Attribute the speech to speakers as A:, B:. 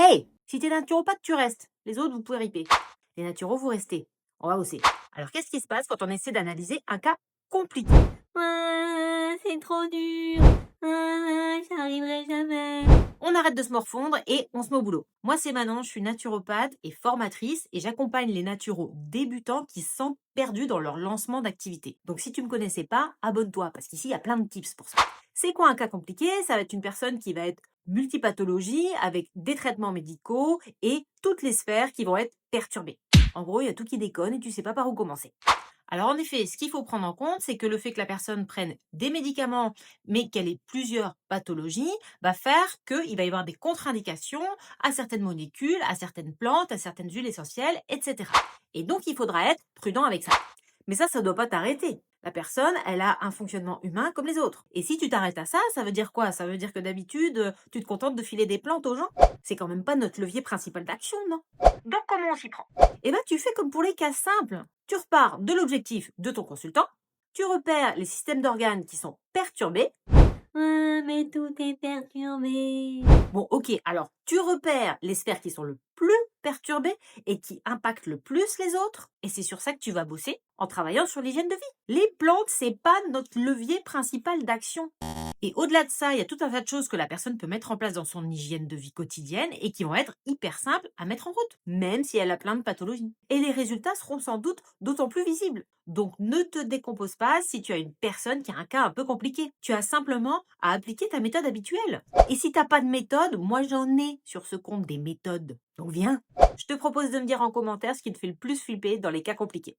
A: Hey! Si t'es naturopathe, tu restes. Les autres, vous pouvez riper. Les naturaux, vous restez. On va bosser. Alors, qu'est-ce qui se passe quand on essaie d'analyser un cas compliqué?
B: Ah, c'est trop dur. Ah, j'y arriverai jamais.
A: On arrête de se morfondre et on se met au boulot. Moi, c'est Manon, je suis naturopathe et formatrice et j'accompagne les naturaux débutants qui se sentent perdus dans leur lancement d'activité. Donc, si tu me connaissais pas, abonne-toi parce qu'ici, il y a plein de tips pour ça. C'est quoi un cas compliqué? Ça va être une personne qui va être multipathologie avec des traitements médicaux et toutes les sphères qui vont être perturbées. En gros, il y a tout qui déconne et tu sais pas par où commencer. Alors en effet, ce qu'il faut prendre en compte, c'est que le fait que la personne prenne des médicaments, mais qu'elle ait plusieurs pathologies, va faire qu'il va y avoir des contre-indications à certaines molécules, à certaines plantes, à certaines huiles essentielles, etc. Et donc il faudra être prudent avec ça. Mais ça ne doit pas t'arrêter. La personne, elle a un fonctionnement humain comme les autres. Et si tu t'arrêtes à ça, ça veut dire quoi? Ça veut dire que d'habitude, tu te contentes de filer des plantes aux gens? C'est quand même pas notre levier principal d'action, non? Donc comment on s'y prend? Eh ben, tu fais comme pour les cas simples. Tu repars de l'objectif de ton consultant, tu repères les systèmes d'organes qui sont perturbés.
B: Ah, mais tout est perturbé.
A: Bon, ok, alors tu repères les sphères qui sont le plus perturbées et qui impactent le plus les autres, et c'est sur ça que tu vas bosser en travaillant sur l'hygiène de vie. Les plantes, c'est pas notre levier principal d'action. Et au-delà de ça, il y a tout un tas de choses que la personne peut mettre en place dans son hygiène de vie quotidienne et qui vont être hyper simples à mettre en route, même si elle a plein de pathologies. Et les résultats seront sans doute d'autant plus visibles. Donc ne te décompose pas si tu as une personne qui a un cas un peu compliqué. Tu as simplement à appliquer ta méthode habituelle. Et si t'as pas de méthode, moi j'en ai sur ce compte des méthodes. Donc viens, je te propose de me dire en commentaire ce qui te fait le plus flipper dans les cas compliqués.